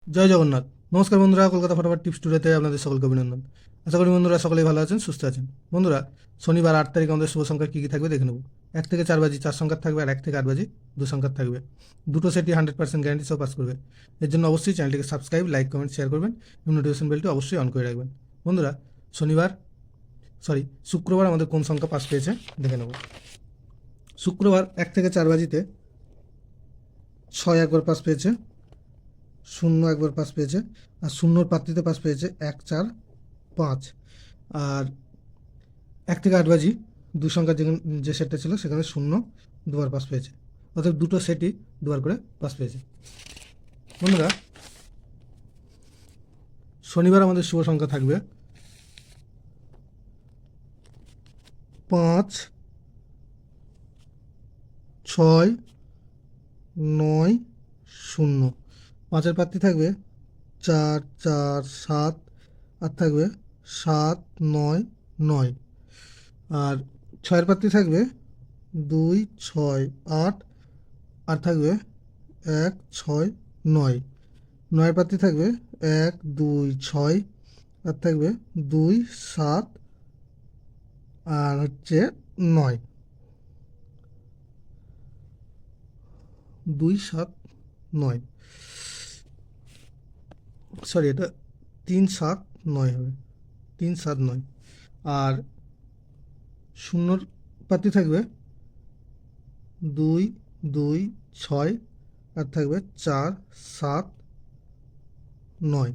জয় জগন্নাথ। নমস্কার বন্ধুরা, কলকাতা ফটাফট টিপস টুডেতে আপনাদের সকলকে অভিনন্দন। আশা করি বন্ধুরা সকলেই ভালো আছেন, সুস্থ আছেন। বন্ধুরা, শনিবার 8 তারিখ আমাদের শুভ সংখ্যা কী কী থাকবে দেখে নেব। 1 থেকে 4 বাজি 4 সংখ্যার থাকবে, আর 1 থেকে 8 বাজি 2 সংখ্যার থাকবে। দুটো সেটই 100% গ্যারান্টি সহ পাস করবে। এর জন্য অবশ্যই চ্যানেলটিকে সাবস্ক্রাইব, লাইক, কমেন্ট, শেয়ার করবেন এবং নোটিফিকেশন বেলটি অবশ্যই অন করে রাখবেন। বন্ধুরা, শুক্রবার আমাদের কোন সংখ্যা পাস পেয়েছে দেখে নেব। শুক্রবার 1 থেকে 4 বাজিতে 6 একবার পাস পেয়েছে, 0 একবার পাস পেয়েছে, আর শূন্যর পাত্রীতে পাস পেয়েছে 1, 4, 5। আর 1 থেকে 8 বাজি 2 সংখ্যার যে সেটটা ছিল সেখানে 0 দুবার পাস পেয়েছে। অর্থাৎ দুটো সেটই দুবার করে পাস পেয়েছে। বন্ধুরা, শনিবার আমাদের শুভ সংখ্যা থাকবে 5, 6, 9, 0। 5-এর পাত্রী থাকবে 4, 4, 7, আর থাকবে 7, 9, 9। আর 6-এর পাত্রী থাকবে 2, 6, 8, আর থাকবে 1, 6, 9। 9-এর পাত্রী থাকবে 1, 2, 6, আর থাকবে 2, 7, আর হচ্ছে 9। 2, 7, 9, সরি, এটা 3, 7, 9 হবে। 3, 7, 9। আর শূন্যর পাত্রী থাকবে 2, 2, 6, আর থাকবে 4, 7, 9।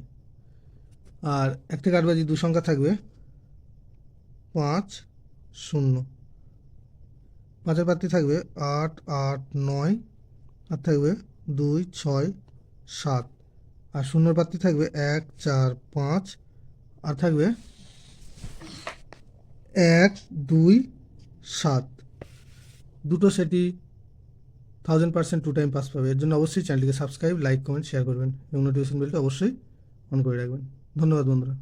আর 1 থেকে 8 বাজি 2 সংখ্যা থাকবে 5, 0। 5-এর পাত্রী থাকবে 8, 8, 9, আর থাকবে 2, 6, 7। আর শূন্যর পাত্রী থাকবে 1, 4, 5, আর থাকবে 1, 2, 7। দুটো সেটই 1000% 2 টাইম পাস পাবে। এর জন্য অবশ্যই চ্যানেলটিকে সাবস্ক্রাইব, লাইক, কমেন্ট, শেয়ার করবেন এবং নোটিফিকেশন বেলটা অবশ্যই অন করে রাখবেন। ধন্যবাদ বন্ধুরা।